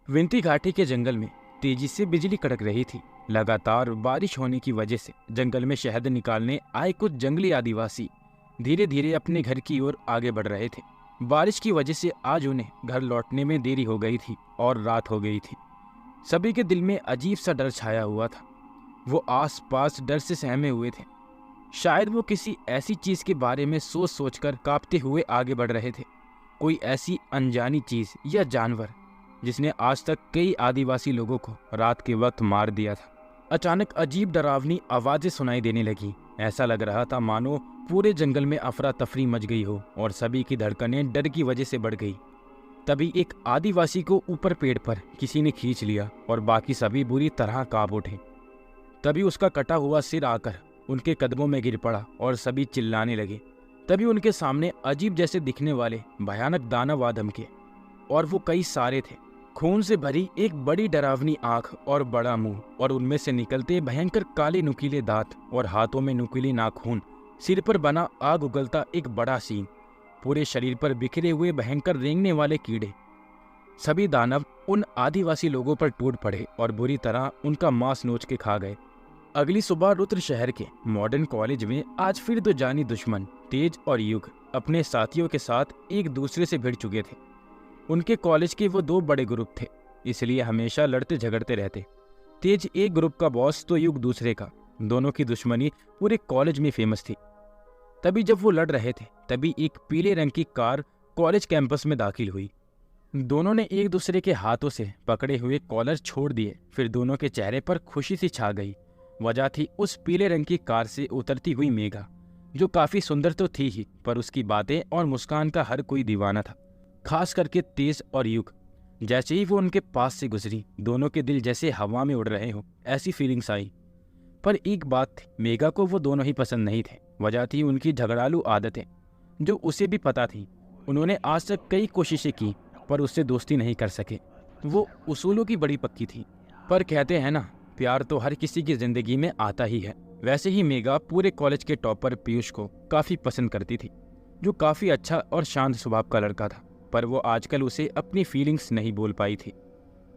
विंती घाटी के जंगल में तेजी से बिजली कड़क रही थी। लगातार बारिश होने की वजह से जंगल में शहद निकालने आए कुछ जंगली आदिवासी धीरे धीरे अपने घर की ओर आगे बढ़ रहे थे। बारिश की वजह से आज उन्हें घर लौटने में देरी हो गई थी और रात हो गई थी। सभी के दिल में अजीब सा डर छाया हुआ था। वो आस पास डर से सहमे हुए थे। शायद वो किसी ऐसी चीज के बारे में सोच सोचकर कांपते हुए आगे बढ़ रहे थे। कोई ऐसी अनजानी चीज या जानवर जिसने आज तक कई आदिवासी लोगों को रात के वक्त मार दिया था। अचानक अजीब डरावनी आवाजें सुनाई देने लगी। ऐसा लग रहा था मानो पूरे जंगल में अफरा तफरी मच गई हो और सभी की धड़कनें डर की वजह से बढ़ गई। तभी एक आदिवासी को ऊपर पेड़ पर किसी ने खींच लिया और बाकी सभी बुरी तरह कांप उठे। तभी उसका कटा हुआ सिर आकर उनके कदमों में गिर पड़ा और सभी चिल्लाने लगे। तभी उनके सामने अजीब जैसे दिखने वाले भयानक दानव आ धमके और वो कई सारे थे। खून से भरी एक बड़ी डरावनी आंख और बड़ा मुंह और उनमें से निकलते भयंकर काले नुकीले दांत और हाथों में नुकीले नाखून, सिर पर बना आग उगलता एक बड़ा सींग, पूरे शरीर पर बिखरे हुए भयंकर रेंगने वाले कीड़े। सभी दानव उन आदिवासी लोगों पर टूट पड़े और बुरी तरह उनका मांस नोच के खा गए। अगली सुबह रुद्र शहर के मॉडर्न कॉलेज में आज फिर दो जानी दुश्मन तेज और युग अपने साथियों के साथ एक दूसरे से भिड़ चुके थे। उनके कॉलेज के वो दो बड़े ग्रुप थे, इसलिए हमेशा लड़ते झगड़ते रहते। तेज एक ग्रुप का बॉस तो युग दूसरे का। दोनों की दुश्मनी पूरे कॉलेज में फेमस थी। तभी जब वो लड़ रहे थे तभी एक पीले रंग की कार कॉलेज कैंपस में दाखिल हुई। दोनों ने एक दूसरे के हाथों से पकड़े हुए कॉलर छोड़ दिए। फिर दोनों के चेहरे पर खुशी सी छा गई। वजह थी उस पीले रंग की कार से उतरती हुई मेघा, जो काफी सुंदर तो थी ही पर उसकी बातें और मुस्कान का हर कोई दीवाना था, खास करके तेज और युग। जैसे ही वो उनके पास से गुजरी दोनों के दिल जैसे हवा में उड़ रहे हो ऐसी फीलिंग्स आई। पर एक बात थी, मेघा को वो दोनों ही पसंद नहीं थे। वजह थी उनकी झगड़ालू आदतें, जो उसे भी पता थी। उन्होंने आज तक कई कोशिशें की पर उससे दोस्ती नहीं कर सके। वो उसूलों की बड़ी पक्की थी। पर कहते हैं ना, प्यार तो हर किसी की जिंदगी में आता ही है। वैसे ही मेघा पूरे कॉलेज के टॉपर पीयूष को काफी पसंद करती थी, जो काफी अच्छा और शांत स्वभाव का लड़का था। पर वो आजकल उसे अपनी फीलिंग्स नहीं बोल पाई थी।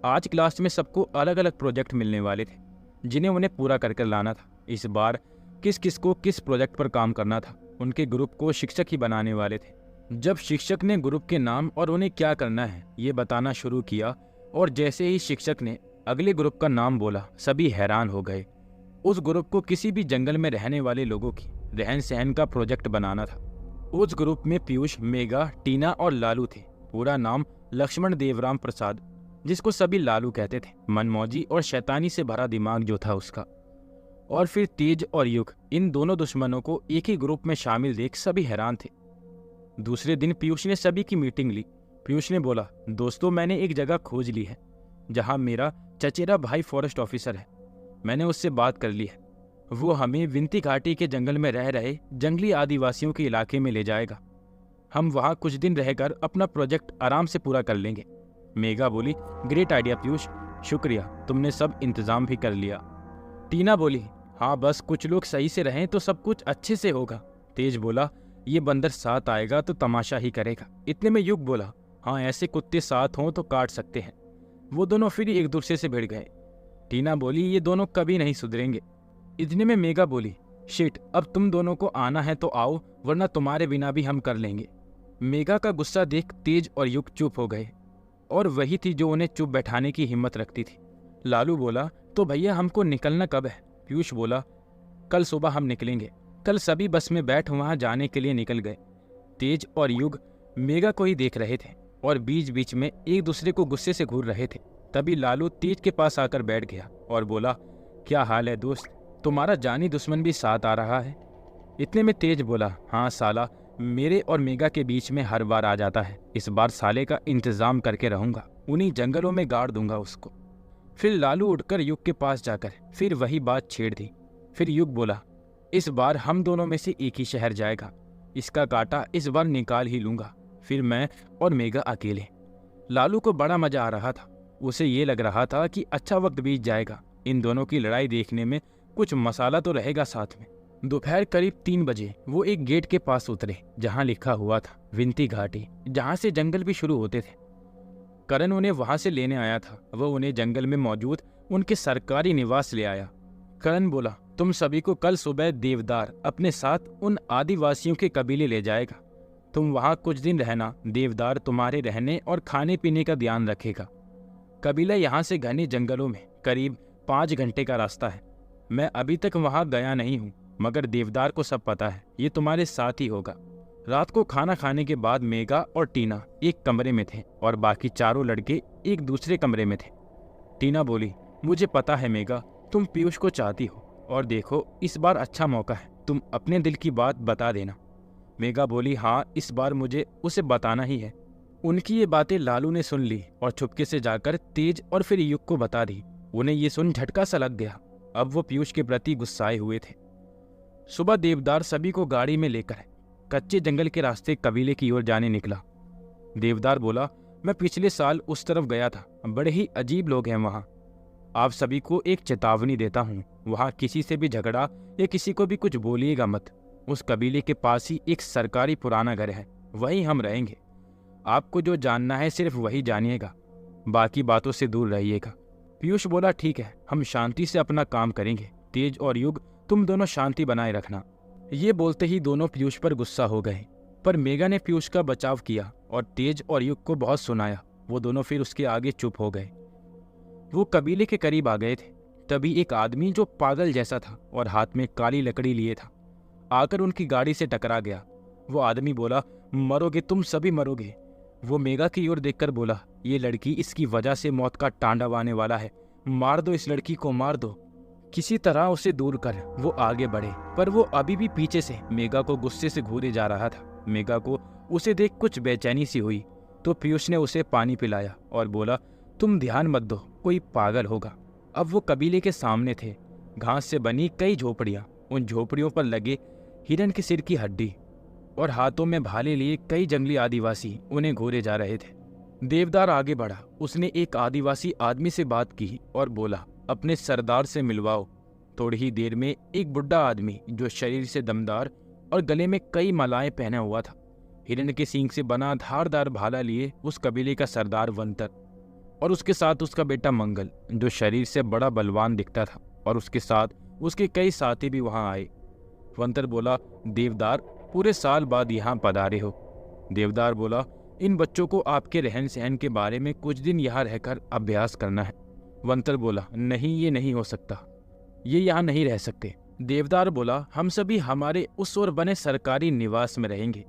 आज क्लास में सबको अलग अलग प्रोजेक्ट मिलने वाले थे, जिन्हें उन्हें पूरा कर लाना था। इस बार किस किस को किस प्रोजेक्ट पर काम करना था। उनके ग्रुप को शिक्षक ही बनाने वाले थे। जब शिक्षक ने ग्रुप के नाम और उन्हें क्या करना है ये बताना शुरू किया और जैसे ही शिक्षक ने अगले ग्रुप का नाम बोला सभी हैरान हो गए। उस ग्रुप को किसी भी जंगल में रहने वाले लोगों की रहन सहन का प्रोजेक्ट बनाना था। उस ग्रुप में पीयूष, मेघा, टीना और लालू थे। पूरा नाम लक्ष्मण देवराम प्रसाद, जिसको सभी लालू कहते थे। मनमौजी और शैतानी से भरा दिमाग जो था उसका। और फिर तेज और युग, इन दोनों दुश्मनों को एक ही ग्रुप में शामिल देख सभी हैरान थे। दूसरे दिन पीयूष ने सभी की मीटिंग ली। पीयूष ने बोला, दोस्तों मैंने एक जगह खोज ली है जहां मेरा चचेरा भाई फॉरेस्ट ऑफिसर है। मैंने उससे बात कर ली है। वो हमें विंती घाटी के जंगल में रह रहे जंगली आदिवासियों के इलाके में ले जाएगा। हम वहां कुछ दिन रहकर अपना प्रोजेक्ट आराम से पूरा कर लेंगे। मेघा बोली, ग्रेट आइडिया पीयूष, शुक्रिया, तुमने सब इंतजाम भी कर लिया। टीना बोली, हाँ बस कुछ लोग सही से रहें तो सब कुछ अच्छे से होगा। तेज बोला, ये बंदर साथ आएगा तो तमाशा ही करेगा। इतने में युग बोला, हाँ ऐसे कुत्ते साथ हों तो काट सकते हैं। वो दोनों फिर एक दूसरे से भिड़ गए। टीना बोली, ये दोनों कभी नहीं सुधरेंगे। इतने में मेघा बोली, शिट, अब तुम दोनों को आना है तो आओ, वरना तुम्हारे बिना भी हम कर लेंगे। मेघा का गुस्सा देख तेज और युग चुप हो गए, और वही थी जो उन्हें चुप बैठाने की हिम्मत रखती थी। लालू बोला, तो भैया हमको निकलना कब है? पीयूष बोला, कल सुबह हम निकलेंगे। कल सभी बस में बैठ वहां जाने के लिए निकल गए। तेज और युग मेघा को ही देख रहे थे और बीच बीच में एक दूसरे को गुस्से से घूर रहे थे। तभी लालू तेज के पास आकर बैठ गया और बोला, क्या हाल है दोस्त, तुम्हारा जानी दुश्मन भी साथ आ रहा है? इतने में तेज बोला, हाँ साला, मेरे और मेघा के बीच में हर बार आ जाता है। इस बार साले का इंतजाम करके रहूंगा, उन्हीं जंगलों में गाड़ दूंगा उसको। फिर लालू उठकर युग के पास जाकर फिर वही बात छेड़ दी। फिर युग बोला, इस बार हम दोनों में से एक ही शहर जाएगा। इसका कांटा इस बार निकाल ही लूंगा, फिर मैं और मेघा अकेले। लालू को बड़ा मजा आ रहा था। उसे ये लग रहा था कि अच्छा वक्त बीत जाएगा। इन दोनों की लड़ाई देखने में कुछ मसाला तो रहेगा साथ में। दोपहर करीब 3 बजे वो एक गेट के पास उतरे जहां लिखा हुआ था विंती घाटी, जहां से जंगल भी शुरू होते थे। करण उन्हें वहां से लेने आया था। वो उन्हें जंगल में मौजूद उनके सरकारी निवास ले आया। करण बोला, तुम सभी को कल सुबह देवदार अपने साथ उन आदिवासियों के कबीले ले जाएगा। तुम वहां कुछ दिन रहना। देवदार तुम्हारे रहने और खाने पीने का ध्यान रखेगा। कबीला यहाँ से घने जंगलों में करीब 5 घंटे का रास्ता है। मैं अभी तक वहां गया नहीं हूँ, मगर देवदार को सब पता है। ये तुम्हारे साथ ही होगा। रात को खाना खाने के बाद मेघा और टीना एक कमरे में थे और बाकी चारों लड़के एक दूसरे कमरे में थे। टीना बोली, मुझे पता है मेघा, तुम पीयूष को चाहती हो, और देखो इस बार अच्छा मौका है, तुम अपने दिल की बात बता देना। मेघा बोली, हाँ, इस बार मुझे उसे बताना ही है। उनकी ये बातें लालू ने सुन ली और चुपके से जाकर तेज और फिर युग को बता दी। उन्हें ये सुन झटका सा लग गया। अब वो पीयूष के प्रति गुस्साए हुए थे। सुबह देवदार सभी को गाड़ी में लेकर कच्चे जंगल के रास्ते कबीले की ओर जाने निकला। देवदार बोला, मैं पिछले साल उस तरफ गया था, बड़े ही अजीब लोग हैं वहाँ। आप सभी को एक चेतावनी देता हूँ, वहाँ किसी से भी झगड़ा या किसी को भी कुछ बोलिएगा मत। उस कबीले के पास ही एक सरकारी पुराना घर है, वहीं हम रहेंगे। आपको जो जानना है सिर्फ वही जानिएगा, बाकी बातों से दूर रहिएगा। पीयूष बोला, ठीक है, हम शांति से अपना काम करेंगे। तेज और युग, तुम दोनों शांति बनाए रखना। ये बोलते ही दोनों पीयूष पर गुस्सा हो गए, पर मेघा ने पीयूष का बचाव किया और तेज और युग को बहुत सुनाया। वो दोनों फिर उसके आगे चुप हो गए। वो कबीले के करीब आ गए थे, तभी एक आदमी जो पागल जैसा था और हाथ में काली लकड़ी लिए था, आकर उनकी गाड़ी से टकरा गया। वो आदमी बोला, मरोगे, तुम सभी मरोगे। वो मेघा की ओर देखकर बोला, ये लड़की, इसकी वजह से मौत का तांडव आने वाला है, मार दो इस लड़की को, मार दो। किसी तरह उसे दूर कर वो आगे बढ़े, पर वो अभी भी पीछे से मेघा को गुस्से से घूरे जा रहा था। मेघा को उसे देख कुछ बेचैनी सी हुई, तो पीयूष ने उसे पानी पिलाया और बोला, तुम ध्यान मत दो, कोई पागल होगा। अब वो कबीले के सामने थे। घास से बनी कई झोपड़ियां, उन झोपड़ियों पर लगे हिरन के सिर की हड्डी और हाथों में भाले लिए कई जंगली आदिवासी उन्हें घूरे जा रहे थे। देवदार आगे बढ़ा। उसने एक आदिवासी आदमी से बात की और बोला, अपने सरदार से मिलवाओ। थोड़ी ही देर में एक बुढ़ा आदमी जो शरीर से दमदार और गले में कई मालाएं पहना हुआ था, हिरन के सींग से बना धारदार भाला लिए उस कबीले का सरदार वंतर और उसके साथ उसका बेटा मंगल, जो शरीर से बड़ा बलवान दिखता था, और उसके साथ उसके कई साथी भी वहां आए। वंतर बोला, देवदार, पूरे साल बाद यहाँ पधारे हो। देवदार बोला, इन बच्चों को आपके रहन सहन के बारे में कुछ दिन यहाँ रहकर अभ्यास करना है। वंतर बोला, नहीं, ये नहीं हो सकता, ये यहाँ नहीं रह सकते। देवदार बोला, हम सभी हमारे उस ओर बने सरकारी निवास में रहेंगे।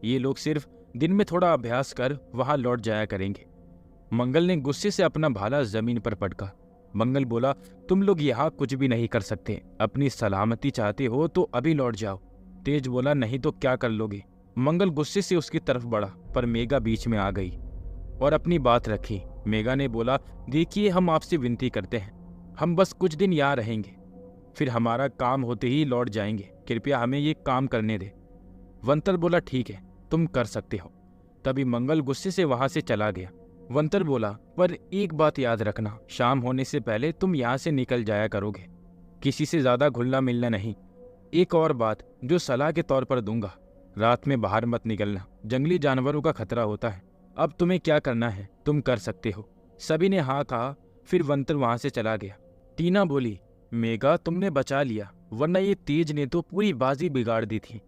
ये लोग सिर्फ दिन में थोड़ा अभ्यास कर वहां लौट जाया करेंगे। मंगल ने गुस्से से अपना भाला जमीन पर पटका। मंगल बोला, तुम लोग यहाँ कुछ भी नहीं कर सकते, अपनी सलामती चाहते हो तो अभी लौट जाओ। तेज बोला, नहीं तो क्या कर लोगे। मंगल गुस्से से उसकी तरफ बढ़ा, पर मेघा बीच में आ गई और अपनी बात रखी। मेघा ने बोला, देखिए, हम आपसे विनती करते हैं, हम बस कुछ दिन यहाँ रहेंगे, फिर हमारा काम होते ही लौट जाएंगे। कृपया हमें ये काम करने दे। वंतर बोला, ठीक है, तुम कर सकते हो। तभी मंगल गुस्से से वहां से चला गया। वंतर बोला, पर एक बात याद रखना, शाम होने से पहले तुम यहाँ से निकल जाया करोगे, किसी से ज्यादा घुलना मिलना नहीं। एक और बात जो सलाह के तौर पर दूंगा, रात में बाहर मत निकलना, जंगली जानवरों का खतरा होता है। अब तुम्हें क्या करना है तुम कर सकते हो। सभी ने हाँ कहा। फिर वंतर वहां से चला गया। टीना बोली, मेघा, तुमने बचा लिया, वरना ये तेज ने तो पूरी बाजी बिगाड़ दी थी।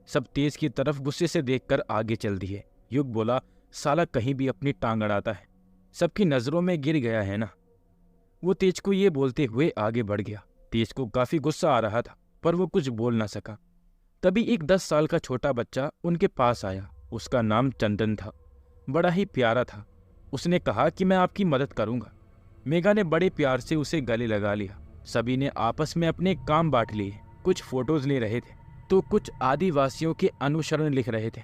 सब तेज की तरफ गुस्से से देखकर आगे चल दिए। युग बोला, साला कहीं भी अपनी टांग अड़ाता है, सबकी नजरों में गिर गया है ना। वो तेज को ये बोलते हुए आगे बढ़ गया। तेज को काफी गुस्सा आ रहा था, पर वो कुछ बोल ना सका। तभी एक 10 साल का छोटा बच्चा उनके पास आया। उसका नाम चंदन था, बड़ा ही प्यारा था। उसने कहा कि मैं आपकी मदद करूंगा। मेघा ने बड़े प्यार से उसे गले लगा लिया। सभी ने आपस में अपने काम बांट लिए। कुछ फोटोज ले रहे थे तो कुछ आदिवासियों के अनुसरण लिख रहे थे।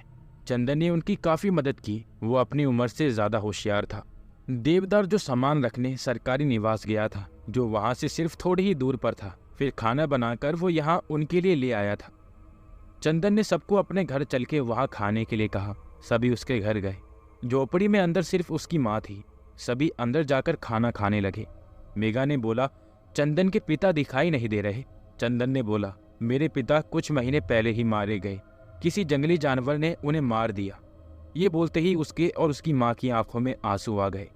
चंदन ने उनकी काफी मदद की। वो अपनी उम्र से ज्यादा होशियार था। देवदार जो सामान रखने सरकारी निवास गया था, जो वहां से सिर्फ थोड़ी ही दूर पर था, फिर खाना बनाकर वो यहाँ उनके लिए ले आया था। चंदन ने सबको अपने घर चल के वहां खाने के लिए कहा। सभी उसके घर गए। झोपड़ी में अंदर सिर्फ उसकी माँ थी। सभी अंदर जाकर खाना खाने लगे। मेघा ने बोला, चंदन के पिता दिखाई नहीं दे रहे। चंदन ने बोला, मेरे पिता कुछ महीने पहले ही मारे गए, किसी जंगली जानवर ने उन्हें मार दिया। ये बोलते ही उसके और उसकी माँ की आंखों में आंसू आ गए।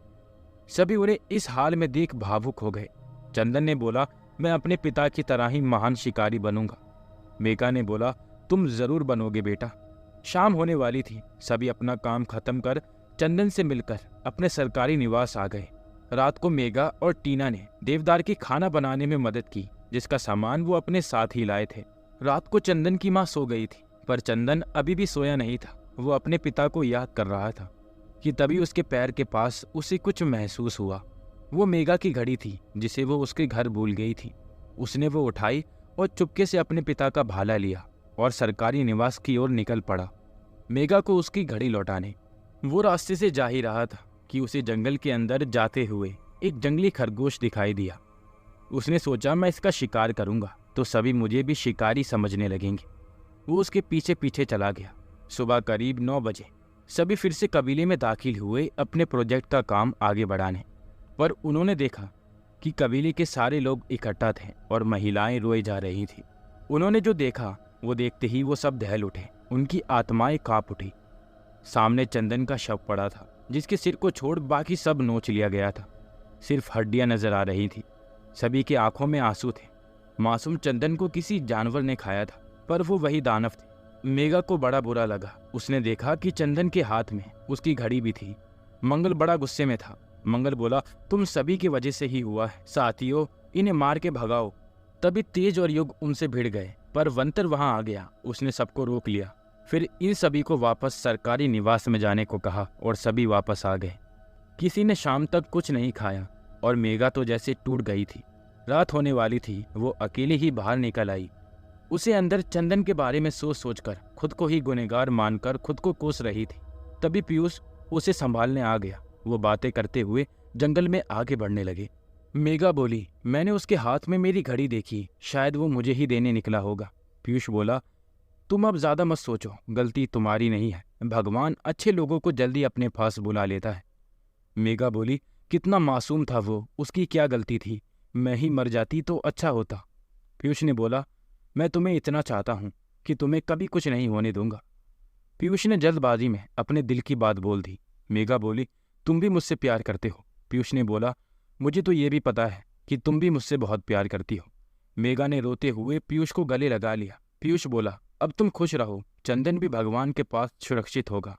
सभी उन्हें इस हाल में देख भावुक हो गए। चंदन ने बोला, मैं अपने पिता की तरह ही महान शिकारी बनूंगा। मेघा ने बोला, तुम जरूर बनोगे बेटा। शाम होने वाली थी। सभी अपना काम खत्म कर चंदन से मिलकर अपने सरकारी निवास आ गए। रात को मेघा और टीना ने देवदार की खाना बनाने में मदद की, जिसका सामान वो अपने साथ ही लाए थे। रात को चंदन की माँ सो गई थी, पर चंदन अभी भी सोया नहीं था। वो अपने पिता को याद कर रहा था कि तभी उसके पैर के पास उसे कुछ महसूस हुआ। वो मेघा की घड़ी थी, जिसे वो उसके घर भूल गई थी। उसने वो उठाई और चुपके से अपने पिता का भाला लिया और सरकारी निवास की ओर निकल पड़ा, मेघा को उसकी घड़ी लौटाने। वो रास्ते से जा ही रहा था कि उसे जंगल के अंदर जाते हुए एक जंगली खरगोश दिखाई दिया। उसने सोचा, मैं इसका शिकार करूंगा तो सभी मुझे भी शिकारी समझने लगेंगे। वो उसके पीछे पीछे चला गया। सुबह करीब 9 बजे सभी फिर से कबीले में दाखिल हुए अपने प्रोजेक्ट का काम आगे बढ़ाने। पर उन्होंने देखा कि कबीले के सारे लोग इकट्ठा थे और महिलाएं रोई जा रही थी। उन्होंने जो देखा वो देखते ही वो सब दहल उठे। उनकी आत्माएं कांप उठी। सामने चंदन का शव पड़ा था, जिसके सिर को छोड़ बाकी सब नोच लिया गया था। सिर्फ हड्डियां नजर आ रही थी। सभी की आंखों में आंसू थे। मासूम चंदन को किसी जानवर ने खाया था, पर वो वही दानव थे। मेघा को बड़ा बुरा लगा। उसने देखा कि चंदन के हाथ में उसकी घड़ी भी थी। मंगल बड़ा गुस्से में था। मंगल बोला, तुम सभी की वजह से ही हुआ है। साथियों, इन्हें मार के भगाओ। तभी तेज और युग उनसे भिड़ गए, पर वंतर वहां आ गया। उसने सबको रोक लिया। फिर इन सभी को वापस सरकारी निवास में जाने को कहा और सभी वापस आ गए। किसी ने शाम तक कुछ नहीं खाया और मेघा तो जैसे टूट गई थी। रात होने वाली थी। वो अकेले ही बाहर निकल आई। उसे अंदर चंदन के बारे में सोच सोचकर खुद को ही गुनहगार मानकर खुद को कोस रही थी। तभी पीयूष उसे संभालने आ गया। वो बातें करते हुए जंगल में आगे बढ़ने लगे। मेघा बोली, मैंने उसके हाथ में मेरी घड़ी देखी, शायद वो मुझे ही देने निकला होगा। पीयूष बोला, तुम अब ज्यादा मत सोचो, गलती तुम्हारी नहीं है। भगवान अच्छे लोगों को जल्दी अपने पास बुला लेता है। मेघा बोली, कितना मासूम था वो, उसकी क्या गलती थी? मैं ही मर जाती तो अच्छा होता। पीयूष ने बोला, मैं तुम्हें इतना चाहता हूं कि तुम्हें कभी कुछ नहीं होने दूंगा। पीयूष ने जल्दबाजी में अपने दिल की बात बोल दी। मेघा बोली, तुम भी मुझसे प्यार करते हो। पीयूष ने बोला, मुझे तो ये भी पता है कि तुम भी मुझसे बहुत प्यार करती हो। मेघा ने रोते हुए पीयूष को गले लगा लिया। पीयूष बोला, अब तुम खुश रहो, चंदन भी भगवान के पास सुरक्षित होगा।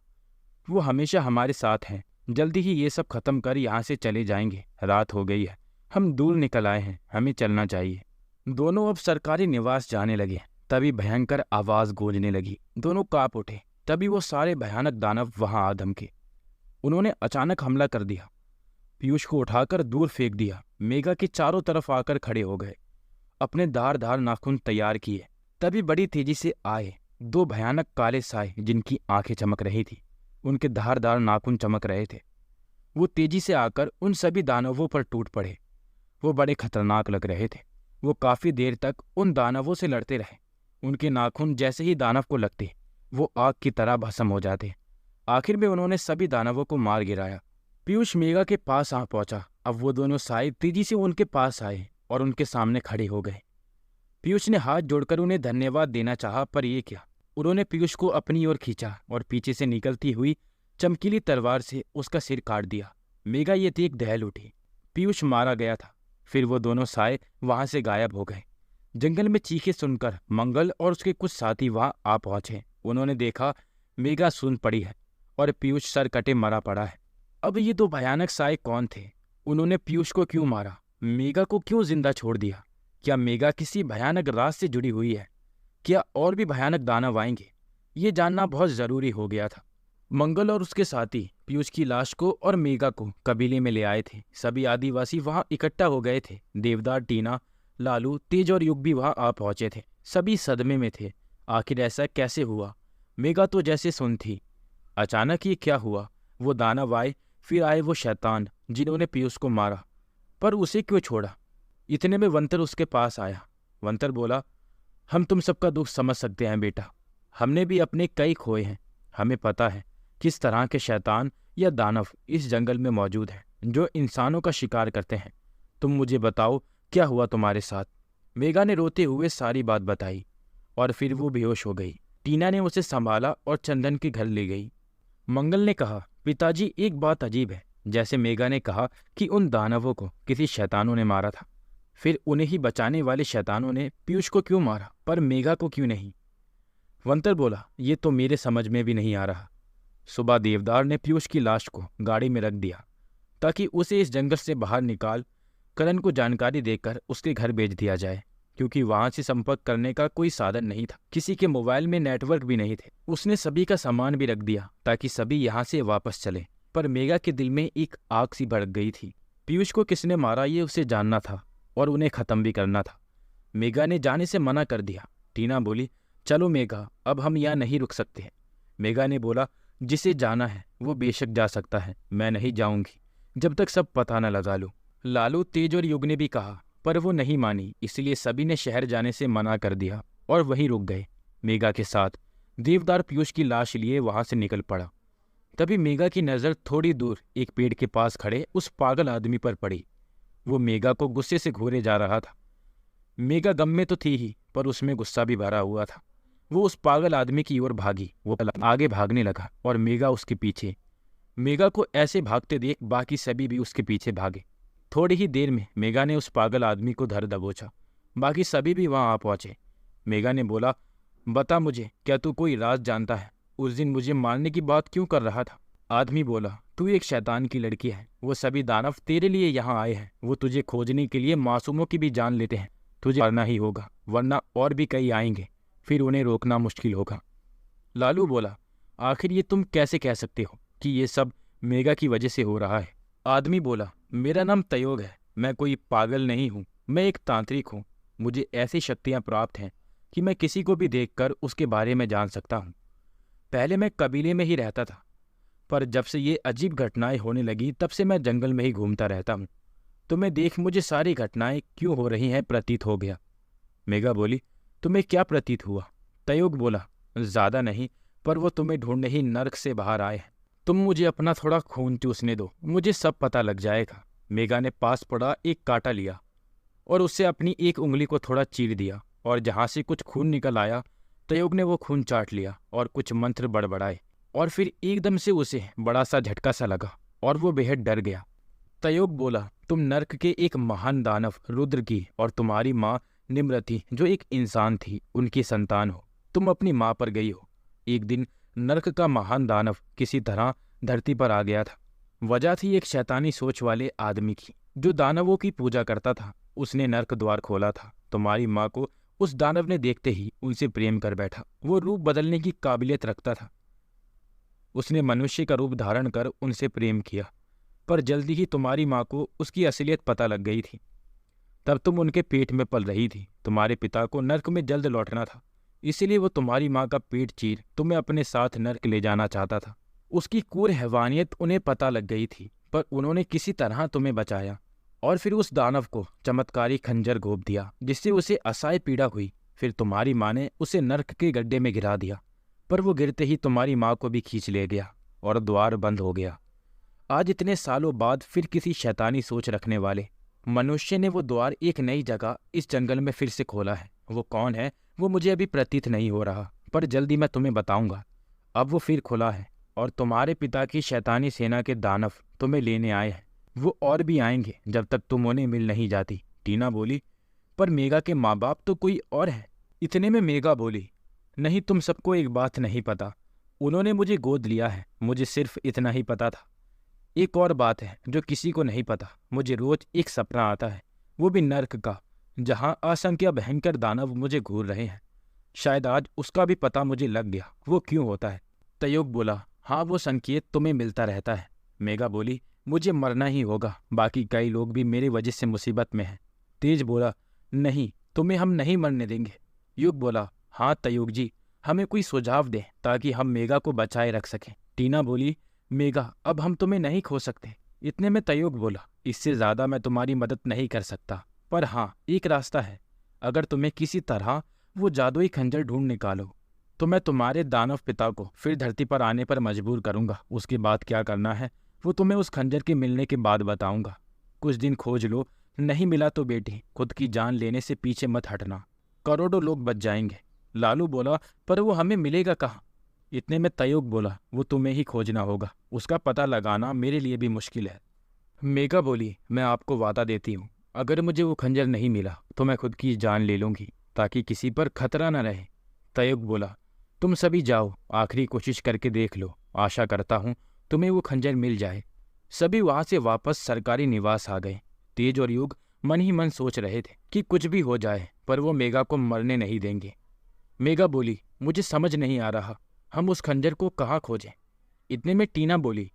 वो हमेशा हमारे साथ हैं। जल्दी ही ये सब खत्म कर यहाँ से चले जाएंगे। रात हो गई है, हम दूर निकल आए हैं, हमें चलना चाहिए। दोनों अब सरकारी निवास जाने लगे। तभी भयंकर आवाज गूंजने लगी। दोनों कांप उठे। तभी वो सारे भयानक दानव वहां आ धमके। उन्होंने अचानक हमला कर दिया। पीयूष को उठाकर दूर फेंक दिया। मेघा के चारों तरफ आकर खड़े हो गए, अपने धारदार नाखून तैयार किए। तभी बड़ी तेजी से आए 2 भयानक काले साए, जिनकी आंखें चमक रही थी। उनके धारदार नाखून चमक रहे थे। वो तेजी से आकर उन सभी दानवों पर टूट पड़े। वो बड़े खतरनाक लग रहे थे। वो काफी देर तक उन दानवों से लड़ते रहे। उनके नाखून जैसे ही दानव को लगते, वो आग की तरह भस्म हो जाते। आखिर में उन्होंने सभी दानवों को मार गिराया। पीयूष मेघा के पास आ पहुंचा। अब वो दोनों साए तेजी से उनके पास आए और उनके सामने खड़े हो गए। पीयूष ने हाथ जोड़कर उन्हें धन्यवाद देना चाहा, पर ये क्या, उन्होंने पीयूष को अपनी ओर खींचा और पीछे से निकलती हुई चमकीली तलवार से उसका सिर काट दिया। मेघा ये देख दहल उठी। पीयूष मारा गया था। फिर वो दोनों साए वहां से गायब हो गए। जंगल में चीखें सुनकर मंगल और उसके कुछ साथी वहां आ पहुंचे। उन्होंने देखा मेघा सुन पड़ी है और पीयूष सर कटे मरा पड़ा है। अब ये 2 भयानक साए कौन थे? उन्होंने पीयूष को क्यों मारा? मेघा को क्यों जिंदा छोड़ दिया? क्या मेघा किसी भयानक राज से जुड़ी हुई है? क्या और भी भयानक दानव आएंगे? ये जानना बहुत जरूरी हो गया था। मंगल और उसके साथी पीयूष की लाश को और मेघा को कबीले में ले आए थे। सभी आदिवासी वहां इकट्ठा हो गए थे। देवदार, टीना, लालू, तेज और युग भी वहां आ पहुंचे थे। सभी सदमे में थे। आखिर ऐसा कैसे हुआ? मेघा तो जैसे सुन थी। अचानक ये क्या हुआ? वो दानव आए, फिर आए वो शैतान जिन्होंने पीयूष को मारा, पर उसे क्यों छोड़ा? इतने में वंतर उसके पास आया। वंतर बोला, हम तुम सबका दुख समझ सकते हैं बेटा। हमने भी अपने कई खोए हैं। हमें पता है किस तरह के शैतान या दानव इस जंगल में मौजूद हैं, जो इंसानों का शिकार करते हैं। तुम मुझे बताओ, क्या हुआ तुम्हारे साथ? मेघा ने रोते हुए सारी बात बताई और फिर वो बेहोश हो गई। टीना ने उसे संभाला और चंदन के घर ले गई। मंगल ने कहा, पिताजी एक बात अजीब है। जैसे मेघा ने कहा कि उन दानवों को किसी शैतानों ने मारा था, फिर उन्हें ही बचाने वाले शैतानों ने पीयूष को क्यों मारा, पर मेघा को क्यों नहीं? वंतर बोला, ये तो मेरे समझ में भी नहीं आ रहा। सुबह देवदार ने पीयूष की लाश को गाड़ी में रख दिया ताकि उसे इस जंगल से बाहर निकाल करण को जानकारी देकर उसके घर भेज दिया जाए, क्योंकि वहां से संपर्क करने का कोई साधन नहीं था। किसी के मोबाइल में नेटवर्क भी नहीं थे। उसने सभी का सामान भी रख दिया ताकि सभी यहाँ से वापस चले। पर मेघा के दिल में एक आग सी भड़क गई थी। पीयूष को किसने मारा ये उसे जानना था और उन्हें खत्म भी करना था। मेघा ने जाने से मना कर दिया। टीना बोली, चलो मेघा, अब हम यहाँ नहीं रुक सकते हैं। मेघा ने बोला, जिसे जाना है वो बेशक जा सकता है, मैं नहीं जाऊंगी जब तक सब पता न लगा लूं। लालू, तेज और युग ने भी कहा, पर वो नहीं मानी, इसलिए सभी ने शहर जाने से मना कर दिया और वहीं रुक गए। मेघा के साथ देवदार पीयूष की लाश लिए वहां से निकल पड़ा। तभी मेघा की नज़र थोड़ी दूर एक पेड़ के पास खड़े उस पागल आदमी पर पड़ी। वो मेघा को गुस्से से घूरे जा रहा था। मेघा गम में तो थी ही, पर उसमें गुस्सा भी भरा हुआ था। वो उस पागल आदमी की ओर भागी। वो आगे भागने लगा और मेघा उसके पीछे। मेघा को ऐसे भागते देख बाकी सभी भी उसके पीछे भागे। थोड़ी ही देर में मेघा ने उस पागल आदमी को धर दबोचा। बाकी सभी भी वहां आ पहुंचे। मेघा ने बोला, बता मुझे, क्या तू कोई राज जानता है? उस दिन मुझे मारने की बात क्यों कर रहा था? आदमी बोला, तू एक शैतान की लड़की है। वो सभी दानव तेरे लिए यहाँ आए हैं। वो तुझे खोजने के लिए मासूमों की भी जान लेते हैं। तुझे मरना ही होगा, वरना और भी कई आएंगे, फिर उन्हें रोकना मुश्किल होगा। लालू बोला, आखिर ये तुम कैसे कह सकते हो कि ये सब मेघा की वजह से हो रहा है? आदमी बोला, मेरा नाम तयोग है। मैं कोई पागल नहीं हूँ, मैं एक तांत्रिक हूँ। मुझे ऐसी शक्तियाँ प्राप्त हैं कि मैं किसी को भी देखकर उसके बारे में जान सकता हूँ। पहले मैं कबीले में ही रहता था, पर जब से ये अजीब घटनाएं होने लगी तब से मैं जंगल में ही घूमता रहता हूँ। तो मैं देख मुझे सारी घटनाएं क्यों हो रही हैं प्रतीत हो गया। मेघा बोली, तुम्हें क्या प्रतीत हुआ? तयोग बोला, ज्यादा नहीं, पर वो तुम्हें ढूंढने ही नर्क से बाहर आए हैं। तुम मुझे अपना थोड़ा खून चूसने दो, मुझे सब पता लग जाएगा। मेघा ने पास पड़ा एक कांटा लिया और उससे अपनी एक उंगली को थोड़ा चीर दिया, और जहां से कुछ खून निकल आया तयोग ने वो खून चाट लिया और कुछ मंत्र बड़बड़ाए, और फिर एकदम से उसे बड़ा सा झटका सा लगा और वो बेहद डर गया। तयोग बोला, तुम नर्क के एक महान दानव रुद्र की और तुम्हारी माँ निम्रति, जो एक इंसान थी, उनकी संतान हो। तुम अपनी माँ पर गई हो। एक दिन नर्क का महान दानव किसी तरह धरती पर आ गया था। वजह थी एक शैतानी सोच वाले आदमी की, जो दानवों की पूजा करता था। उसने नर्क द्वार खोला था। तुम्हारी माँ को उस दानव ने देखते ही उनसे प्रेम कर बैठा। वो रूप बदलने की काबिलियत रखता था। उसने मनुष्य का रूप धारण कर उनसे प्रेम किया, पर जल्दी ही तुम्हारी माँ को उसकी असलियत पता लग गई थी। तब तुम उनके पेट में पल रही थी। तुम्हारे पिता को नर्क में जल्द लौटना था, इसीलिए वो तुम्हारी माँ का पेट चीर तुम्हें अपने साथ नर्क ले जाना चाहता था। उसकी क्रूर हैवानियत उन्हें पता लग गई थी, पर उन्होंने किसी तरह तुम्हें बचाया और फिर उस दानव को चमत्कारी खंजर घोंप दिया, जिससे उसे असहाय पीड़ा हुई। फिर तुम्हारी माँ ने उसे नर्क के गड्ढे में गिरा दिया, पर वो गिरते ही तुम्हारी माँ को भी खींच ले गया और द्वार बंद हो गया। आज इतने सालों बाद फिर किसी शैतानी सोच रखने वाले मनुष्य ने वो द्वार एक नई जगह इस जंगल में फिर से खोला है। वो कौन है वो मुझे अभी प्रतीत नहीं हो रहा, पर जल्दी मैं तुम्हें बताऊंगा। अब वो फिर खुला है और तुम्हारे पिता की शैतानी सेना के दानव तुम्हें लेने आए हैं। वो और भी आएंगे जब तक तुम उन्हें मिल नहीं जाती। टीना बोली, पर मेघा के माँ बाप तो कोई और है। इतने में मेघा बोली, नहीं, तुम सबको एक बात नहीं पता। उन्होंने मुझे गोद लिया है, मुझे सिर्फ इतना ही पता था। एक और बात है जो किसी को नहीं पता। मुझे रोज एक सपना आता है, वो भी नर्क का, जहां असंख्य भयंकर दानव मुझे घूर रहे हैं। शायद आज उसका भी पता मुझे लग गया, वो क्यों होता है। तयोग बोला, हाँ, वो संकेत तुम्हें मिलता रहता है। मेघा बोली, मुझे मरना ही होगा, बाकी कई लोग भी मेरी वजह से मुसीबत में हैं। तेज बोला, नहीं, तुम्हें हम नहीं मरने देंगे। युग बोला, हाँ तयोग जी, हमें कोई सुझाव दें ताकि हम मेघा को बचाए रख सकें। टीना बोली, मेघा, अब हम तुम्हें नहीं खो सकते। इतने में तयोग बोला, इससे ज्यादा मैं तुम्हारी मदद नहीं कर सकता, पर हाँ, एक रास्ता है। अगर तुम्हें किसी तरह वो जादुई खंजर ढूंढ निकालो तो मैं तुम्हारे दानव पिता को फिर धरती पर आने पर मजबूर करूंगा। उसके बाद क्या करना है वो तुम्हें उस खंजर के मिलने के बाद बताऊंगा। कुछ दिन खोज लो, नहीं मिला तो बेटी खुद की जान लेने से पीछे मत हटना, करोड़ों लोग बच जाएंगे। लालू बोला, पर वो हमें मिलेगा कहाँ? इतने में तयुग बोला, वो तुम्हें ही खोजना होगा, उसका पता लगाना मेरे लिए भी मुश्किल है। मेघा बोली, मैं आपको वादा देती हूँ, अगर मुझे वो खंजर नहीं मिला तो मैं खुद की जान ले लूंगी, ताकि किसी पर खतरा न रहे। तयुग बोला, तुम सभी जाओ, आखिरी कोशिश करके देख लो, आशा करता हूँ तुम्हें वो खंजर मिल जाए। सभी वहां से वापस सरकारी निवास आ गए। तेज और युग मन ही मन सोच रहे थे कि कुछ भी हो जाए पर वो मेघा को मरने नहीं देंगे। मेघा बोली, मुझे समझ नहीं आ रहा, हम उस खंजर को कहाँ खोजें। इतने में टीना बोली,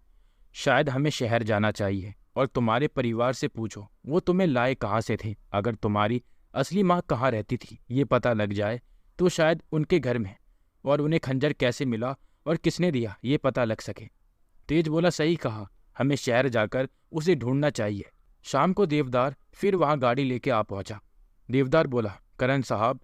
शायद हमें शहर जाना चाहिए और तुम्हारे परिवार से पूछो वो तुम्हें लाए कहाँ से थे। अगर तुम्हारी असली माँ कहाँ रहती थी ये पता लग जाए तो शायद उनके घर में, और उन्हें खंजर कैसे मिला और किसने दिया ये पता लग सके। तेज बोला, सही कहा, हमें शहर जाकर उसे ढूंढना चाहिए। शाम को देवदार फिर वहां गाड़ी लेके आ पहुंचा। देवदार बोला, करण साहब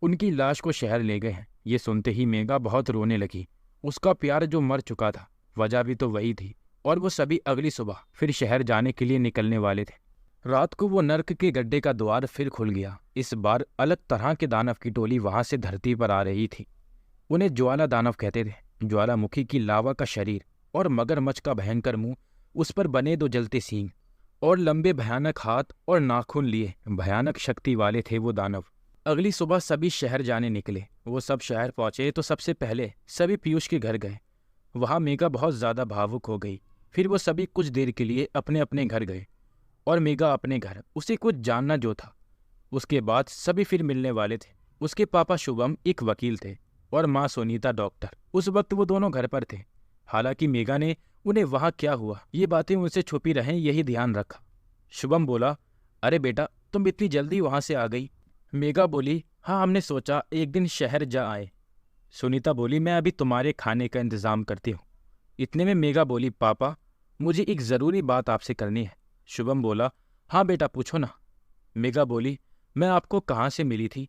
उनकी लाश को शहर ले गए हैं। ये सुनते ही मेघा बहुत रोने लगी। उसका प्यार जो मर चुका था, वजह भी तो वही थी, और वो सभी अगली सुबह फिर शहर जाने के लिए निकलने वाले थे। रात को वो नर्क के गड्ढे का द्वार फिर खुल गया। इस बार अलग तरह के दानव की टोली वहां से धरती पर आ रही थी। उन्हें ज्वाला दानव कहते थे। ज्वालामुखी की लावा का शरीर और मगरमच्छ का भयंकर मुंह, उस पर बने दो जलते सींग और लंबे भयानक हाथ और नाखून लिए भयानक शक्ति वाले थे वो दानव। अगली सुबह सभी शहर जाने निकले। वो सब शहर पहुंचे तो सबसे पहले सभी पीयूष के घर गए। वहां मेघा बहुत ज्यादा भावुक हो गई। फिर वो सभी कुछ देर के लिए अपने अपने घर गए और मेघा अपने घर। उसे कुछ जानना जो था। उसके बाद सभी फिर मिलने वाले थे। उसके पापा शुभम एक वकील थे और माँ सुनीता डॉक्टर। उस वक्त वो दोनों घर पर थे। हालांकि मेघा ने उन्हें वहां क्या हुआ ये बातें उनसे छुपी रहें यही ध्यान रखा। शुभम बोला, अरे बेटा तुम इतनी जल्दी वहां से आ गई। मेघा बोली, हाँ हमने सोचा एक दिन शहर जा आए। सुनीता बोली, मैं अभी तुम्हारे खाने का इंतजाम करती हूँ। इतने में मेघा बोली, पापा मुझे एक ज़रूरी बात आपसे करनी है। शुभम बोला, हाँ बेटा पूछो ना। मेघा बोली, मैं आपको कहाँ से मिली थी।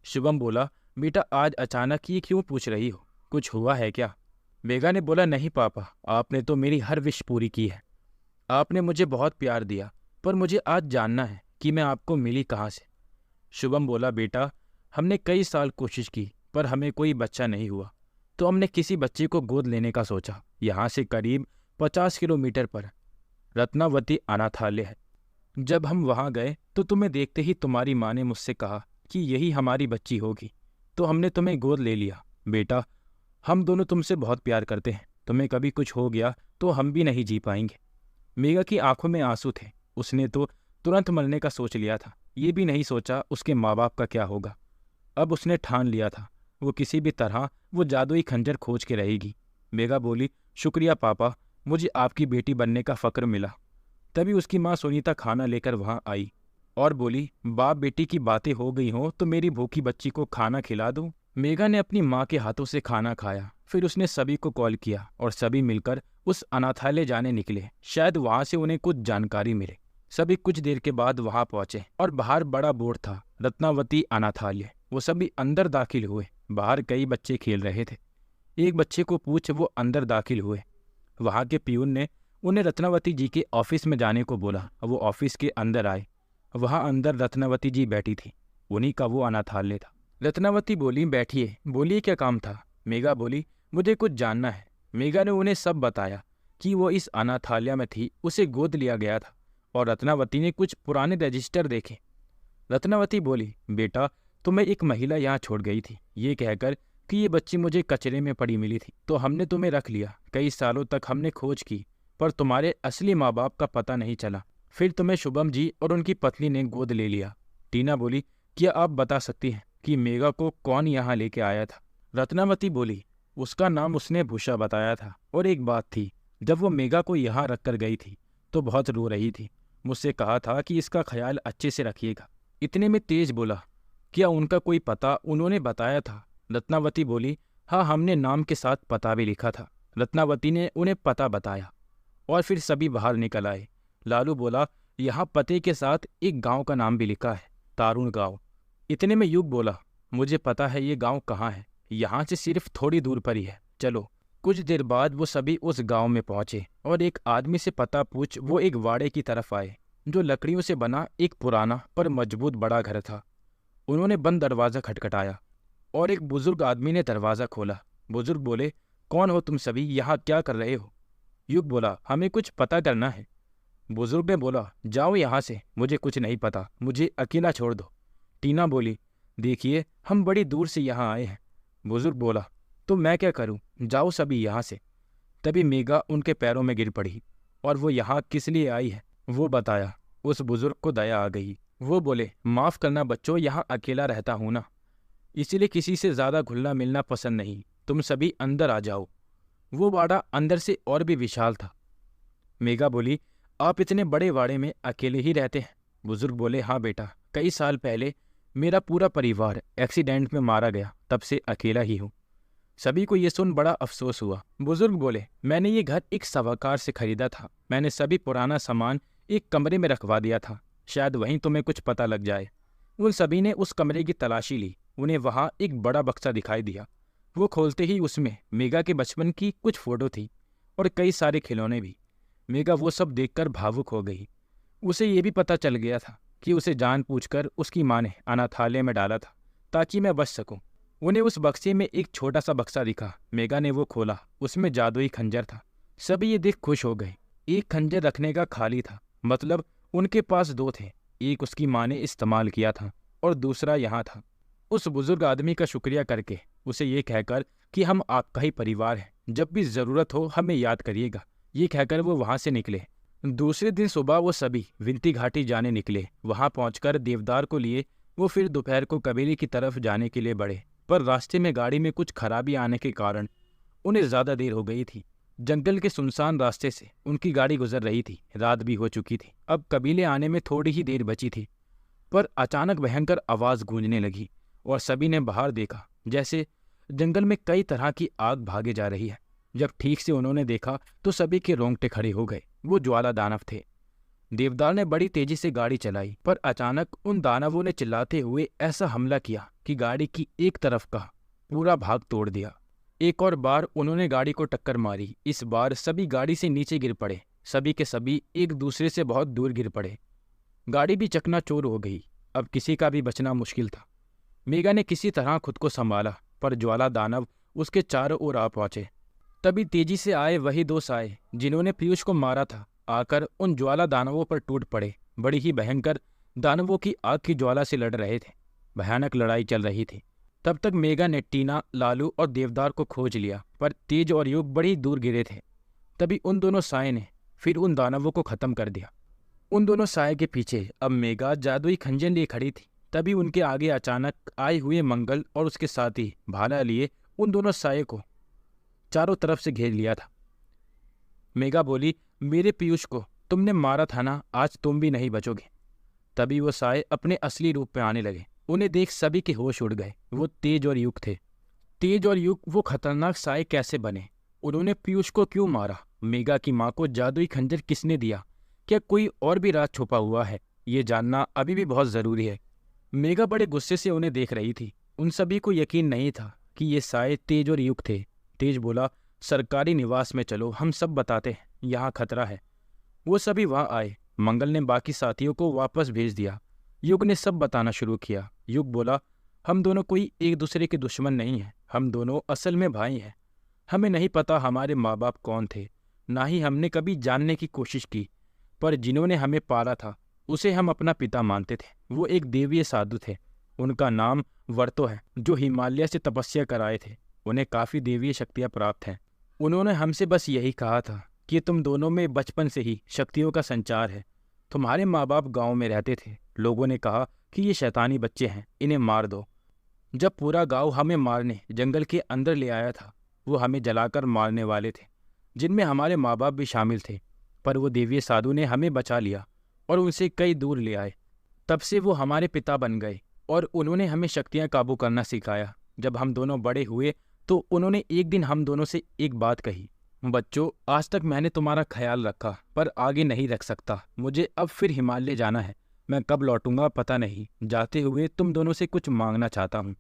शुभम बोला, बेटा आज अचानक ये क्यों पूछ रही हो, कुछ हुआ है क्या। मेघा ने बोला, नहीं पापा, आपने तो मेरी हर विश पूरी की है। आपने मुझे बहुत प्यार दिया, पर मुझे आज जानना है कि मैं आपको मिली कहाँ से। शुभम बोला, बेटा हमने कई साल कोशिश की पर हमें कोई बच्चा नहीं हुआ, तो हमने किसी बच्चे को गोद लेने का सोचा। यहाँ से करीब 50 किलोमीटर पर रत्नावती अनाथालय है। जब हम वहाँ गए तो तुम्हें देखते ही तुम्हारी माँ ने मुझसे कहा कि यही हमारी बच्ची होगी, तो हमने तुम्हें गोद ले लिया। बेटा हम दोनों तुमसे बहुत प्यार करते हैं, तुम्हें कभी कुछ हो गया तो हम भी नहीं जी पाएंगे। मेघा की आंखों में आंसू थे। उसने तो तुरंत मरने का सोच लिया था, ये भी नहीं सोचा उसके माँ बाप का क्या होगा। अब उसने ठान लिया था वो किसी भी तरह वो जादुई खंजर खोज के रहेगी। मेघा बोली, शुक्रिया पापा, मुझे आपकी बेटी बनने का फक्र मिला। तभी उसकी माँ सुनीता खाना लेकर वहाँ आई और बोली, बाप बेटी की बातें हो गई हों तो मेरी भूखी बच्ची को खाना खिला दूँ। मेघा ने अपनी माँ के हाथों से खाना खाया। फिर उसने सभी को कॉल किया और सभी मिलकर उस अनाथालय जाने निकले। शायद वहां से उन्हें कुछ जानकारी मिले। सभी कुछ देर के बाद वहां पहुंचे और बाहर बड़ा बोर्ड था, रत्नावती अनाथालय। वो सभी अंदर दाखिल हुए। बाहर कई बच्चे खेल रहे थे। एक बच्चे को पूछ वो अंदर दाखिल हुए। वहां के पियून ने उन्हें रत्नावती जी के ऑफिस में जाने को बोला। वो ऑफिस के अंदर आए। वहां अंदर रत्नावती जी बैठी थी। उन्हीं का वो अनाथालय था। रत्नावती बोली, बैठिए, बोलिए क्या काम था। मेघा बोली, मुझे कुछ जानना है। मेघा ने उन्हें सब बताया कि वो इस अनाथालय में थी, उसे गोद लिया गया था और रत्नावती ने कुछ पुराने रजिस्टर देखे। रत्नावती बोली, बेटा तुम्हें एक महिला यहाँ छोड़ गई थी, ये कहकर कि ये बच्ची मुझे कचरे में पड़ी मिली थी, तो हमने तुम्हें रख लिया। कई सालों तक हमने खोज की पर तुम्हारे असली माँ बाप का पता नहीं चला। फिर तुम्हें शुभम जी और उनकी पत्नी ने गोद ले लिया। टीना बोली, क्या आप बता सकती हैं कि मेघा को कौन यहाँ लेके आया था। रत्नावती बोली, उसका नाम उसने भूषा बताया था। और एक बात थी, जब वो मेघा को यहाँ रख कर गई थी तो बहुत रो रही थी। मुझसे कहा था कि इसका ख्याल अच्छे से रखिएगा। इतने में तेज बोला, क्या उनका कोई पता उन्होंने बताया था। रत्नावती बोली, हाँ हमने नाम के साथ पता भी लिखा था। रत्नावती ने उन्हें पता बताया और फिर सभी बाहर निकल आए। लालू बोला, यहाँ पते के साथ एक गांव का नाम भी लिखा है, तारुण गांव। इतने में युग बोला, मुझे पता है ये गांव कहाँ है, यहाँ से सिर्फ थोड़ी दूर पर ही है, चलो। कुछ देर बाद वो सभी उस गांव में पहुंचे और एक आदमी से पता पूछ वो एक वाड़े की तरफ आए, जो लकड़ियों से बना एक पुराना पर मजबूत बड़ा घर था। उन्होंने बंद दरवाज़ा खटखटाया और एक बुजुर्ग आदमी ने दरवाज़ा खोला। बुजुर्ग बोले, कौन हो तुम सभी, यहाँ क्या कर रहे हो? युग बोला, हमें कुछ पता करना है। बुजुर्ग ने बोला, जाओ यहाँ से, मुझे कुछ नहीं पता, मुझे अकेला छोड़ दो। टीना बोली, देखिए हम बड़ी दूर से यहाँ आए हैं। बुजुर्ग बोला, तो मैं क्या करूं, जाओ सभी यहाँ से। तभी मेघा उनके पैरों में गिर पड़ी और वो यहाँ किस लिए आई है वो बताया। उस बुजुर्ग को दया आ गई। वो बोले, माफ करना बच्चों, यहाँ अकेला रहता हूं ना, इसीलिए किसी से ज्यादा घुलना मिलना पसंद नहीं, तुम सभी अंदर आ जाओ। वो वाड़ा अंदर से और भी विशाल था। मेघा बोली, आप इतने बड़े वाड़े में अकेले ही रहते हैं? बुजुर्ग बोले, हाँ बेटा, कई साल पहले मेरा पूरा परिवार एक्सीडेंट में मारा गया, तब से अकेला ही हूँ। सभी को ये सुन बड़ा अफसोस हुआ। बुजुर्ग बोले, मैंने ये घर एक साहूकार से खरीदा था, मैंने सभी पुराना सामान एक कमरे में रखवा दिया था, शायद वहीं तुम्हें कुछ पता लग जाए। उन सभी ने उस कमरे की तलाशी ली। उन्हें वहाँ एक बड़ा बक्सा दिखाई दिया। वो खोलते ही उसमें मेघा के बचपन की कुछ फोटो थी और कई सारे खिलौने भी। मेघा वो सब देखकर भावुक हो गई। उसे ये भी पता चल गया था कि उसे जानबूझकर उसकी माँ ने अनाथालय में डाला था ताकि मैं बच सकूं। उन्हें उस बक्से में एक छोटा सा बक्सा दिखा। मेघा ने वो खोला, उसमें जादुई खंजर था। सभी ये देख खुश हो गए। एक खंजर रखने का खाली था, मतलब उनके पास दो थे। एक उसकी माँ ने इस्तेमाल किया था और दूसरा यहाँ था। उस बुजुर्ग आदमी का शुक्रिया करके, उसे ये कहकर कि हम आपका ही परिवार हैं, जब भी जरूरत हो हमें याद करिएगा, ये कहकर वो वहां से निकले। दूसरे दिन सुबह वो सभी विंती घाटी जाने निकले। वहां पहुंचकर देवदार को लिए वो फिर दोपहर को कबीले की तरफ जाने के लिए बढ़े, पर रास्ते में गाड़ी में कुछ खराबी आने के कारण उन्हें ज्यादा देर हो गई थी। जंगल के सुनसान रास्ते से उनकी गाड़ी गुजर रही थी। रात भी हो चुकी थी। अब कबीले आने में थोड़ी ही देर बची थी, पर अचानक भयंकर आवाज गूंजने लगी और सभी ने बाहर देखा, जैसे जंगल में कई तरह की आग भागे जा रही है। जब ठीक से उन्होंने देखा तो सभी के रोंगटे खड़े हो गए। वो ज्वाला दानव थे। देवदार ने बड़ी तेजी से गाड़ी चलाई, पर अचानक उन दानवों ने चिल्लाते हुए ऐसा हमला किया कि गाड़ी की एक तरफ का पूरा भाग तोड़ दिया। एक और बार उन्होंने गाड़ी को टक्कर मारी। इस बार सभी गाड़ी से नीचे गिर पड़े। सभी के सभी एक दूसरे से बहुत दूर गिर पड़े। गाड़ी भी चकनाचूर हो गई। अब किसी का भी बचना मुश्किल था। मेघा ने किसी तरह खुद को संभाला, पर ज्वाला दानव उसके चारों ओर आ पहुंचे। तभी तेजी से आए वही दो साए जिन्होंने पीयूष को मारा था, आकर उन ज्वाला दानवों पर टूट पड़े। बड़ी ही भयंकर दानवों की आग की ज्वाला से लड़ रहे थे। भयानक लड़ाई चल रही थी। तब तक मेघा ने टीना, लालू और देवदार को खोज लिया, पर तेज और युग बड़ी दूर गिरे थे। तभी उन दोनों साए ने फिर उन दानवों को खत्म कर दिया। उन दोनों साए के पीछे अब मेघा जादुई खंजर लिए खड़ी थी। तभी उनके आगे अचानक आए हुए मंगल और उसके साथी भाला लिए उन दोनों साए को चारों तरफ से घेर लिया था। मेघा बोली, मेरे पीयूष को तुमने मारा था ना, आज तुम भी नहीं बचोगे। तभी वो साए अपने असली रूप में आने लगे। उन्हें देख सभी के होश उड़ गए। वो तेज और युग थे। तेज और युग वो खतरनाक साए कैसे बने? उन्होंने पीयूष को क्यों मारा? मेघा की माँ को जादुई खंजर किसने दिया? क्या कोई और भी राज छुपा हुआ है? ये जानना अभी भी बहुत जरूरी है। मेघा बड़े गुस्से से उन्हें देख रही थी। उन सभी को यकीन नहीं था कि ये साए तेज और युग थे। तेज बोला, सरकारी निवास में चलो, हम सब बताते हैं, यहाँ खतरा है। वो सभी वहां आए। मंगल ने बाकी साथियों को वापस भेज दिया। युग ने सब बताना शुरू किया। युग बोला, हम दोनों कोई एक दूसरे के दुश्मन नहीं हैं, हम दोनों असल में भाई हैं। हमें नहीं पता हमारे माँ बाप कौन थे, ना ही हमने कभी जानने की कोशिश की, पर जिन्होंने हमें पाला था उसे हम अपना पिता मानते थे। वो एक देवीय साधु थे। उनका नाम वर्तो है, जो हिमालय से तपस्या कराए थे। उन्हें काफ़ी देवीय शक्तियाँ प्राप्त हैं। उन्होंने हमसे बस यही कहा था कि तुम दोनों में बचपन से ही शक्तियों का संचार है। तुम्हारे माँ बाप गाँव में रहते थे। लोगों ने कहा कि ये शैतानी बच्चे हैं, इन्हें मार दो। जब पूरा गाँव हमें मारने जंगल के अंदर ले आया था, वो हमें जलाकर मारने वाले थे, जिनमें हमारे माँ बाप भी शामिल थे। पर वो देवीय साधु ने हमें बचा लिया और उनसे कई दूर ले आए। तब से वो हमारे पिता बन गए और उन्होंने हमें शक्तियाँ काबू करना सिखाया। जब हम दोनों बड़े हुए तो उन्होंने एक दिन हम दोनों से एक बात कही, बच्चों, आज तक मैंने तुम्हारा ख्याल रखा, पर आगे नहीं रख सकता। मुझे अब फिर हिमालय जाना है। मैं कब लौटूंगा पता नहीं। जाते हुए तुम दोनों से कुछ मांगना चाहता हूँ,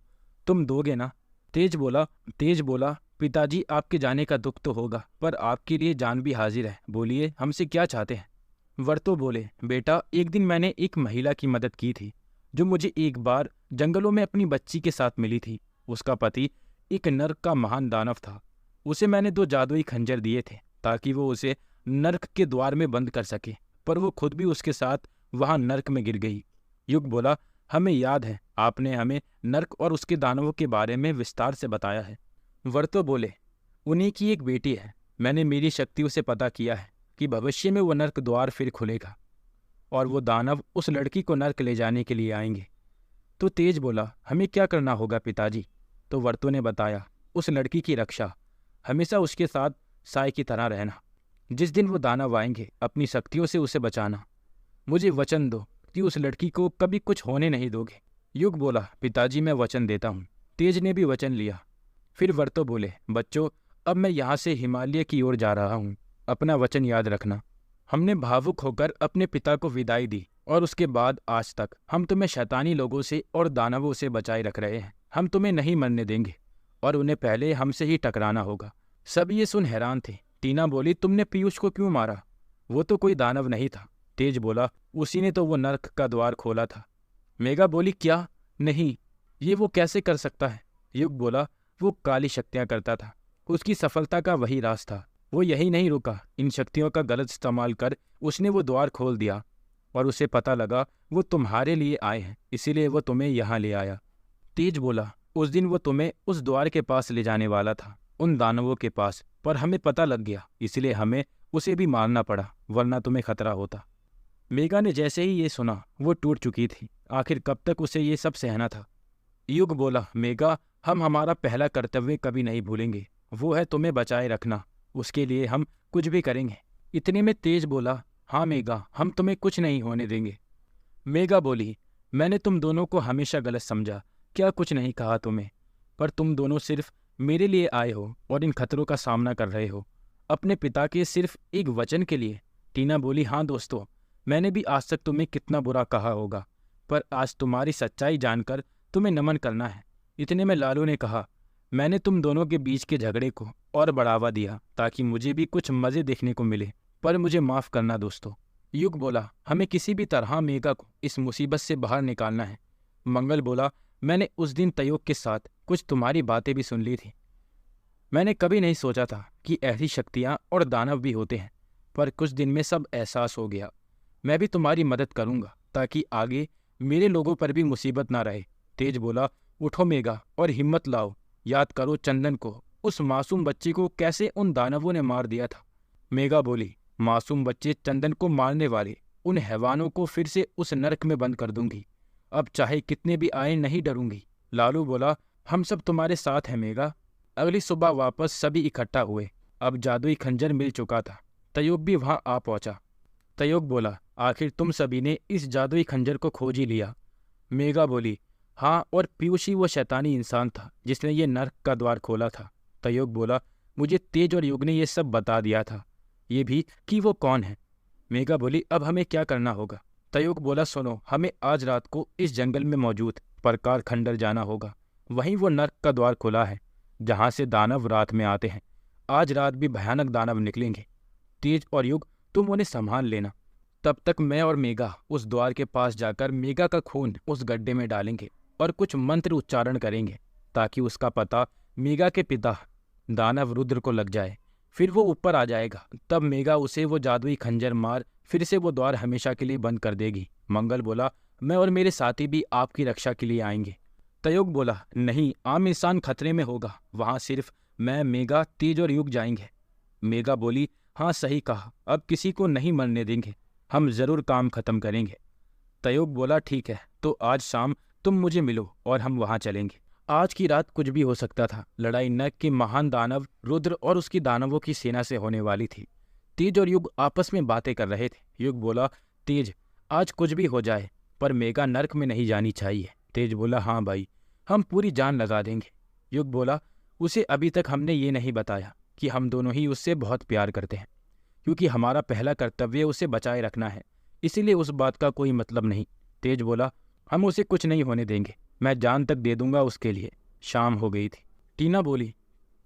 तुम दोगे ना? तेज बोला, पिताजी, आपके जाने का दुख तो होगा, पर आपके लिए जान भी हाजिर है। बोलिए, हमसे क्या चाहते हैं? वर्तो बोले, बेटा, एक दिन मैंने एक महिला की मदद की थी, जो मुझे एक बार जंगलों में अपनी बच्ची के साथ मिली थी। उसका पति एक नर्क का महान दानव था। उसे मैंने 2 जादुई खंजर दिए थे ताकि वो उसे नर्क के द्वार में बंद कर सके, पर वो खुद भी उसके साथ वहां नर्क में गिर गई। युग बोला, हमें याद है, आपने हमें नर्क और उसके दानवों के बारे में विस्तार से बताया है। वर्तो बोले, उन्हीं की एक बेटी है। मैंने मेरी शक्तियों से पता किया है कि भविष्य में वो नर्क द्वार फिर खुलेगा और वो दानव उस लड़की को नर्क ले जाने के लिए आएंगे। तो तेज बोला, हमें क्या करना होगा पिताजी? तो वर्तो ने बताया, उस लड़की की रक्षा, हमेशा उसके साथ साय की तरह रहना। जिस दिन वो दानव आएंगे अपनी शक्तियों से उसे बचाना। मुझे वचन दो कि उस लड़की को कभी कुछ होने नहीं दोगे। युग बोला, पिताजी मैं वचन देता हूँ। तेज ने भी वचन लिया। फिर वर्तो बोले, बच्चों अब मैं यहाँ से हिमालय की ओर जा रहा हूँ, अपना वचन याद रखना। हमने भावुक होकर अपने पिता को विदाई दी और उसके बाद आज तक हम तुम्हें शैतानी लोगों से और दानवों से बचाए रख रहे हैं। हम तुम्हें नहीं मरने देंगे और उन्हें पहले हमसे ही टकराना होगा। सब ये सुन हैरान थे। टीना बोली, तुमने पीयूष को क्यों मारा? वो तो कोई दानव नहीं था। तेज बोला, उसी ने तो वो नर्क का द्वार खोला था। मेघा बोली, क्या? नहीं, ये वो कैसे कर सकता है? युग बोला, वो काली शक्तियां करता था, उसकी सफलता का वही राज था। वो यही नहीं रुका, इन शक्तियों का गलत इस्तेमाल कर उसने वो द्वार खोल दिया और उसे पता लगा वो तुम्हारे लिए आए हैं, इसीलिए वो तुम्हें यहाँ ले आया। तेज बोला, उस दिन वो तुम्हें उस द्वार के पास ले जाने वाला था, उन दानवों के पास, पर हमें पता लग गया, इसलिए हमें उसे भी मारना पड़ा, वरना तुम्हें खतरा होता। मेघा ने जैसे ही ये सुना वो टूट चुकी थी। आखिर कब तक उसे ये सब सहना था। युग बोला, मेघा हम हमारा पहला कर्तव्य कभी नहीं भूलेंगे, वो है तुम्हें बचाए रखना। उसके लिए हम कुछ भी करेंगे। इतने में तेज बोला, हाँ मेघा, हम तुम्हें कुछ नहीं होने देंगे। मेघा बोली, मैंने तुम दोनों को हमेशा गलत समझा, क्या कुछ नहीं कहा तुम्हें, पर तुम दोनों सिर्फ मेरे लिए आए हो और इन खतरों का सामना कर रहे हो, अपने पिता के सिर्फ एक वचन के लिए। टीना बोली, हाँ दोस्तों, मैंने भी आज तक तुम्हें कितना बुरा कहा होगा, पर आज तुम्हारी सच्चाई जानकर तुम्हें नमन करना है। इतने में लालू ने कहा, मैंने तुम दोनों के बीच के झगड़े को और बढ़ावा दिया ताकि मुझे भी कुछ मज़े देखने को मिले, पर मुझे माफ़ करना दोस्तों। युग बोला, हमें किसी भी तरह मेघा को इस मुसीबत से बाहर निकालना है। मंगल बोला, मैंने उस दिन तयोग के साथ कुछ तुम्हारी बातें भी सुन ली थी। मैंने कभी नहीं सोचा था कि ऐसी शक्तियाँ और दानव भी होते हैं, पर कुछ दिन में सब एहसास हो गया। मैं भी तुम्हारी मदद करूँगा ताकि आगे मेरे लोगों पर भी मुसीबत ना रहे। तेज बोला, उठो मेघा और हिम्मत लाओ, याद करो चंदन को, उस मासूम बच्चे को कैसे उन दानवों ने मार दिया था। मेघा बोली, मासूम बच्चे चंदन को मारने वाले उन हैवानों को फिर से उस नरक में बंद कर दूंगी, अब चाहे कितने भी आए नहीं डरूंगी। लालू बोला, हम सब तुम्हारे साथ हैं मेघा। अगली सुबह वापस सभी इकट्ठा हुए। अब जादुई खंजर मिल चुका था। तयोग भी वहां आ पहुंचा। तयोग बोला, आखिर तुम सभी ने इस जादुई खंजर को खोज ही लिया। मेघा बोली, हाँ, और पीयूष ही वो शैतानी इंसान था जिसने ये नर्क का द्वार खोला था। तयोग बोला, मुझे तेज और युग ने ये सब बता दिया था, ये भी कि वो कौन है। मेघा बोली, अब हमें क्या करना होगा? तयोग बोला, सुनो, हमें आज रात को इस जंगल में मौजूद प्रकार खंडर जाना होगा। वहीं वो नर्क का द्वार खुला है जहाँ से दानव रात में आते हैं। आज रात भी भयानक दानव निकलेंगे। तेज और युग तुम उन्हें संभाल लेना। तब तक मैं और मेघा उस द्वार के पास जाकर मेघा का खून उस गड्ढे में डालेंगे और कुछ मंत्र उच्चारण करेंगे ताकि उसका पता मेघा के पिता दानव रुद्र को लग जाए। फिर वो ऊपर आ जाएगा, तब मेघा उसे वो जादुई खंजर मार फिर से वो द्वार हमेशा के लिए बंद कर देगी। मंगल बोला, मैं और मेरे साथी भी आपकी रक्षा के लिए आएंगे। तयोग बोला, नहीं, आम इंसान खतरे में होगा, वहाँ सिर्फ मैं, मेघा, तेज और युग जाएंगे। मेघा बोली, हाँ सही कहा, अब किसी को नहीं मरने देंगे, हम जरूर काम खत्म करेंगे। तयोग बोला, ठीक है, तो आज शाम तुम मुझे मिलो और हम वहाँ चलेंगे। आज की रात कुछ भी हो सकता था। लड़ाई नर्क के महान दानव रुद्र और उसकी दानवों की सेना से होने वाली थी। तेज और युग आपस में बातें कर रहे थे। युग बोला, तेज, आज कुछ भी हो जाए पर मेघा नर्क में नहीं जानी चाहिए। तेज बोला, हाँ भाई, हम पूरी जान लगा देंगे। युग बोला, उसे अभी तक हमने ये नहीं बताया कि हम दोनों ही उससे बहुत प्यार करते हैं, क्योंकि हमारा पहला कर्तव्य उसे बचाए रखना है, इसीलिए उस बात का कोई मतलब नहीं। तेज बोला, हम उसे कुछ नहीं होने देंगे, मैं जान तक दे दूंगा उसके लिए। शाम हो गई थी। टीना बोली,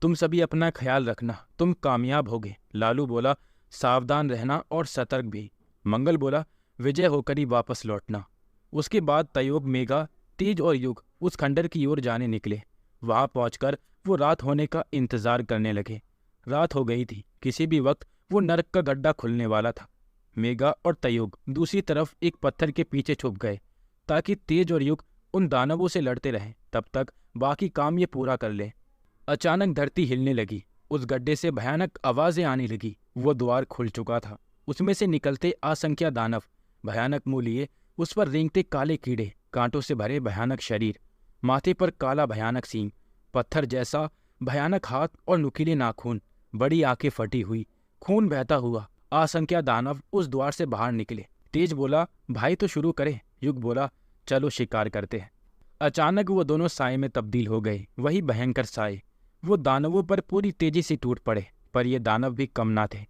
तुम सभी अपना ख्याल रखना, तुम कामयाब होगे। लालू बोला, सावधान रहना और सतर्क भी। मंगल बोला, विजय होकर ही वापस लौटना। उसके बाद तयोग, मेघा, तेज और युग उस खंडर की ओर जाने निकले। वहां पहुंचकर वो रात होने का इंतजार करने लगे। रात हो गई थी, किसी भी वक्त वो नरक का गड्ढा खुलने वाला था। मेघा और तयुग दूसरी तरफ एक पत्थर के पीछे छुप गए ताकि तेज और युग उन दानवों से लड़ते रहें, तब तक बाकी काम ये पूरा कर लें। अचानक धरती हिलने लगी, उस गड्ढे से भयानक आवाजें आने लगी। वो द्वार खुल चुका था, उसमें से निकलते असंख्य दानव, भयानक मुंह लिए, उस पर रेंगते काले कीड़े, कांटों से भरे भयानक शरीर, माथे पर काला भयानक सींग, पत्थर जैसा भयानक हाथ और नुकीले नाखून, बड़ी आंखें फटी हुई, खून बहता हुआ असंख्य दानव उस द्वार से बाहर निकले। तेज बोला, भाई तो शुरू करें। युग बोला, चलो शिकार करते हैं। अचानक वो दोनों साए में तब्दील हो गए, वही भयंकर साए। वो दानवों पर पूरी तेजी से टूट पड़े, पर ये दानव भी कम ना थे।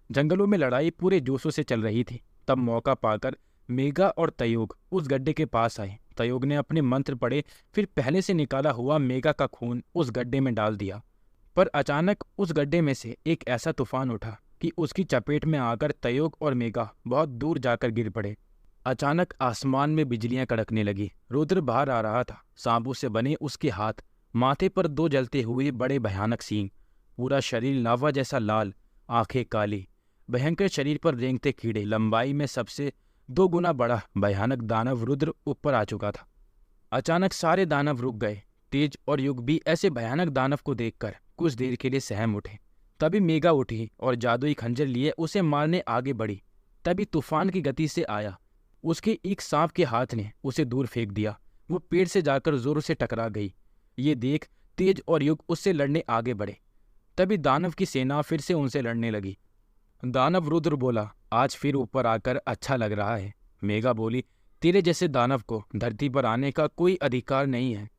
जंगलों में लड़ाई पूरे जोशों से चल रही थी। तब मौका पाकर मेघा और तयोग उस गड्ढे के पास आए। तयोग ने अपने मंत्र पढ़े, फिर पहले से निकाला हुआ मेघा का खून उस गड्ढे में डाल दिया। पर अचानक उस गड्ढे में से एक ऐसा तूफान उठा कि उसकी चपेट में आकर तयोग और मेघा बहुत दूर जाकर गिर पड़े। अचानक आसमान में बिजलियां कड़कने लगी। रुद्र बाहर आ रहा था, सांपों से बने उसके हाथ, माथे पर 2 जलते हुए बड़े भयानक सींग, पूरा शरीर लावा जैसा लाल, आंखें काली, भयंकर शरीर पर रेंगते कीड़े। लंबाई में सबसे 2 गुना बड़ा भयानक दानव रुद्र ऊपर आ चुका था। अचानक सारे दानव रुक गए। तेज और युग भी ऐसे भयानक दानव को देखकर कुछ देर के लिए सहम उठे। तभी मेघा उठी और जादुई खंजर लिए उसे मारने आगे बढ़ी। तभी तूफान की गति से आया, उसके एक सांप के हाथ ने उसे दूर फेंक दिया। वो पेड़ से जाकर जोर से टकरा गई। ये देख तेज और युग उससे लड़ने आगे बढ़े। तभी दानव की सेना फिर से उनसे लड़ने लगी। दानव रुद्र बोला, आज फिर ऊपर आकर अच्छा लग रहा है। मेघा बोली, तेरे जैसे दानव को धरती पर आने का कोई अधिकार नहीं है।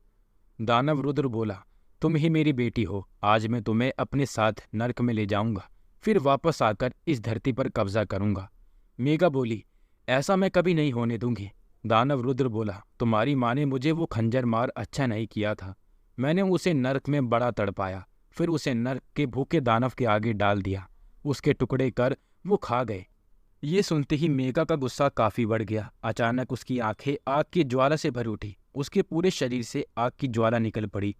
दानव रुद्र बोला, तुम ही मेरी बेटी हो, आज मैं तुम्हें अपने साथ नरक में ले जाऊंगा, फिर वापस आकर इस धरती पर कब्जा करूंगा। मेघा बोली, ऐसा मैं कभी नहीं होने दूंगी। दानव रुद्र बोला, तुम्हारी माँ ने मुझे वो खंजर मार अच्छा नहीं किया था। मैंने उसे नरक में बड़ा तड़पाया, फिर उसे नरक के भूखे दानव के आगे डाल दिया, उसके टुकड़े कर वो खा गए। ये सुनते ही मेघा का गुस्सा काफी बढ़ गया। अचानक उसकी आंखें आग की ज्वाला से भर उठी, उसके पूरे शरीर से आग की ज्वाला निकल पड़ी।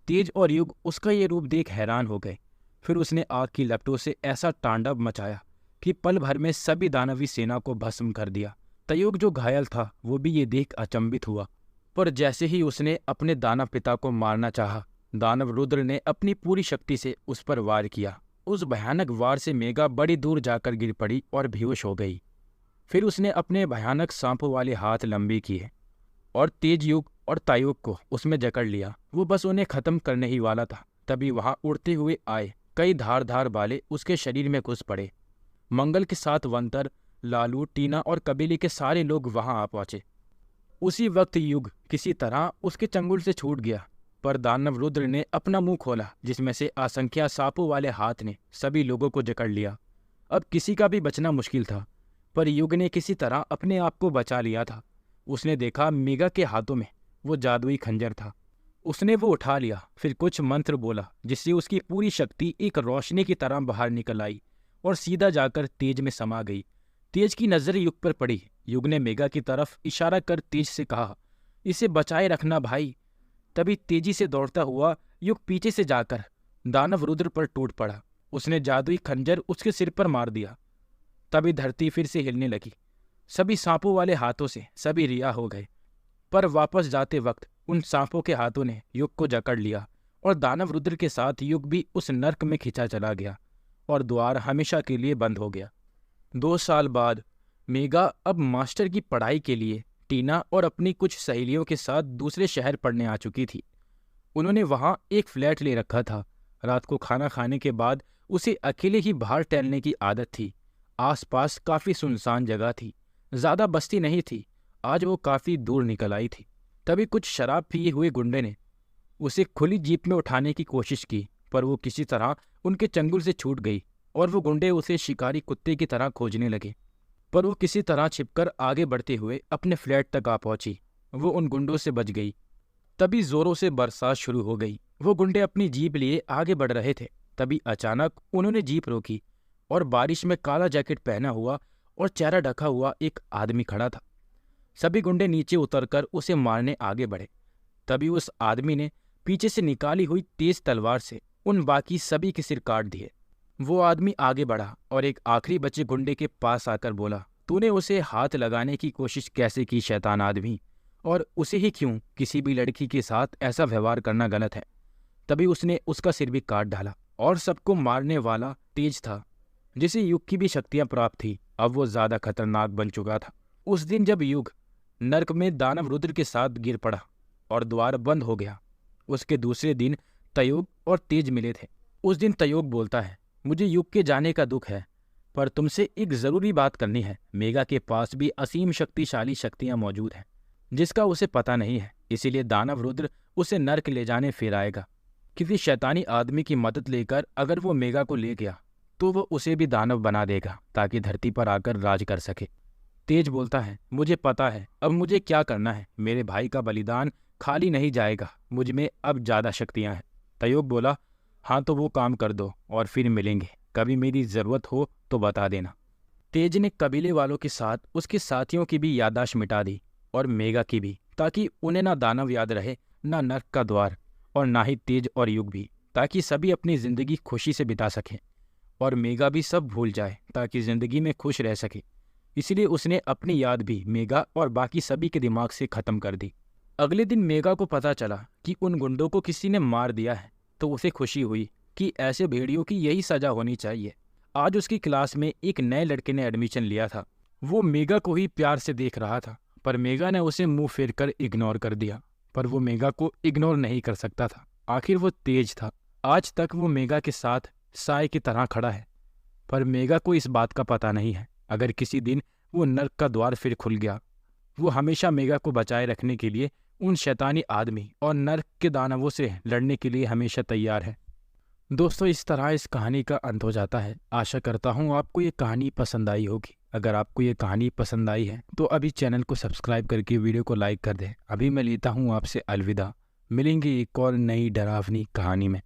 तेज और युग उसका ये रूप देख हैरान हो गए। फिर उसने आग की लपटों से ऐसा तांडव मचाया कि पल भर में सभी दानवी सेना को भस्म कर दिया। तयोग जो घायल था वो भी ये देख अचंभित हुआ, पर जैसे ही उसने अपने दानव पिता को मारना चाहा, दानव रुद्र ने अपनी पूरी शक्ति से उस पर वार किया। उस भयानक वार से मेघा बड़ी दूर जाकर गिर पड़ी और बेहोश हो गई। फिर उसने अपने भयानक सांपों वाले हाथ लंबे किए और तेज युग और तायुग को उसमें जकड़ लिया। वो बस उन्हें खत्म करने ही वाला था। तभी वहां उड़ते हुए आए कई धारदार बाले उसके शरीर में घुस पड़े। मंगल के साथ वंतर, लालू, टीना और कबीले के सारे लोग वहां आ पहुंचे। उसी वक्त युग किसी तरह उसके चंगुल से छूट गया, पर दानव रुद्र ने अपना मुंह खोला, जिसमें से असंख्य सांपों वाले हाथ ने सभी लोगों को जकड़ लिया। अब किसी का भी बचना मुश्किल था, पर युग ने किसी तरह अपने आप को बचा लिया था। उसने देखा मेघा के हाथों में वो जादुई खंजर था। उसने वो उठा लिया, फिर कुछ मंत्र बोला, जिससे उसकी पूरी शक्ति एक रोशनी की तरह बाहर निकल आई और सीधा जाकर तेज में समा गई। तेज की नजर युग पर पड़ी। युग ने मेघा की तरफ इशारा कर तेज से कहा, इसे बचाए रखना भाई। तभी तेजी से दौड़ता हुआ युग पीछे से जाकर दानव रुद्र पर टूट पड़ा। उसने जादुई खंजर उसके सिर पर मार दिया। तभी धरती फिर से हिलने लगी। सभी सांपों वाले हाथों से सभी रिहा हो गए, पर वापस जाते वक्त उन सांपों के हाथों ने युग को जकड़ लिया और दानव रुद्र के साथ युग भी उस नर्क में खिंचा चला गया और द्वार हमेशा के लिए बंद हो गया। 2 साल बाद मेघा अब मास्टर की पढ़ाई के लिए टीना और अपनी कुछ सहेलियों के साथ दूसरे शहर पढ़ने आ चुकी थी। उन्होंने वहां एक फ्लैट ले रखा था। रात को खाना खाने के बाद उसे अकेले ही बाहर टहलने की आदत थी। आसपास काफी सुनसान जगह थी, ज्यादा बस्ती नहीं थी। आज वो काफी दूर निकल आई थी। तभी कुछ शराब पिए हुए गुंडे ने उसे खुली जीप में उठाने की कोशिश की, पर वो किसी तरह उनके चंगुल से छूट गई और वो गुंडे उसे शिकारी कुत्ते की तरह खोजने लगे। पर वो किसी तरह छिपकर आगे बढ़ते हुए अपने फ्लैट तक आ पहुंची। वो उन गुंडों से बच गई। तभी जोरों से बरसात शुरू हो गई। वो गुंडे अपनी जीप लिए आगे बढ़ रहे थे। तभी अचानक उन्होंने जीप रोकी और बारिश में काला जैकेट पहना हुआ और चेहरा ढका हुआ एक आदमी खड़ा था। सभी गुंडे नीचे उतरकर उसे मारने आगे बढ़े। तभी उस आदमी ने पीछे से निकाली हुई तेज तलवार से उन बाकी सभी के सिर काट दिए। वो आदमी आगे बढ़ा और एक आखिरी बचे गुंडे के पास आकर बोला, तूने उसे हाथ लगाने की कोशिश कैसे की शैतान आदमी, और उसे ही क्यों? किसी भी लड़की के साथ ऐसा व्यवहार करना गलत है। तभी उसने उसका सिर भी काट डाला। और सबको मारने वाला तेज था, जिसे युग की भी शक्तियां प्राप्त थी। अब वो ज्यादा खतरनाक बन चुका था। उस दिन जब युग नर्क में दानव रुद्र के साथ गिर पड़ा और द्वार बंद हो गया, उसके दूसरे दिन तयोग और तेज मिले थे। उस दिन तयोग बोलता है, मुझे युग के जाने का दुख है, पर तुमसे एक जरूरी बात करनी है। मेघा के पास भी असीम शक्तिशाली शक्तियां मौजूद हैं, जिसका उसे पता नहीं है। इसीलिए दानव रुद्र उसे नर्क ले जाने फिर आएगा। किसी शैतानी आदमी की मदद लेकर अगर वो मेघा को ले गया तो वो उसे भी दानव बना देगा, ताकि धरती पर आकर राज कर सके। तेज बोलता है, मुझे पता है अब मुझे क्या करना है। मेरे भाई का बलिदान खाली नहीं जाएगा, मुझ में अब ज्यादा शक्तियां हैं। तयोग बोला, हाँ तो वो काम कर दो और फिर मिलेंगे। कभी मेरी जरूरत हो तो बता देना। तेज ने कबीले वालों के साथ उसके साथियों की भी याददाश्त मिटा दी और मेघा की भी, ताकि उन्हें ना दानव याद रहे, ना नर्क का द्वार, और ना ही तेज और युग भी, ताकि सभी अपनी जिंदगी खुशी से बिता सकें। और मेघा भी सब भूल जाए ताकि जिंदगी में खुश रह सके। इसलिए उसने अपनी याद भी मेघा और बाकी सभी के दिमाग से खत्म कर दी। अगले दिन मेघा को पता चला कि उन गुंडों को किसी ने मार दिया है, तो उसे खुशी हुई कि ऐसे भेड़ियों की यही सजा होनी चाहिए। आज उसकी क्लास में एक नए लड़के ने एडमिशन लिया था। वो मेघा को ही प्यार से देख रहा था, पर मेघा ने उसे मुंह फेर कर इग्नोर कर दिया। पर वो मेघा को इग्नोर नहीं कर सकता था, आखिर वो तेज था। आज तक वो मेघा के साथ साय की तरह खड़ा है, पर मेघा को इस बात का पता नहीं है। अगर किसी दिन वो नर्क का द्वार फिर खुल गया, वो हमेशा मेघा को बचाए रखने के लिए उन शैतानी आदमी और नर्क के दानवों से लड़ने के लिए हमेशा तैयार है। दोस्तों, इस तरह इस कहानी का अंत हो जाता है। आशा करता हूँ आपको ये कहानी पसंद आई होगी। अगर आपको ये कहानी पसंद आई है तो अभी चैनल को सब्सक्राइब करके वीडियो को लाइक कर दें। अभी मैं लेता हूँ आपसे अलविदा। मिलेंगे एक और नई डरावनी कहानी में।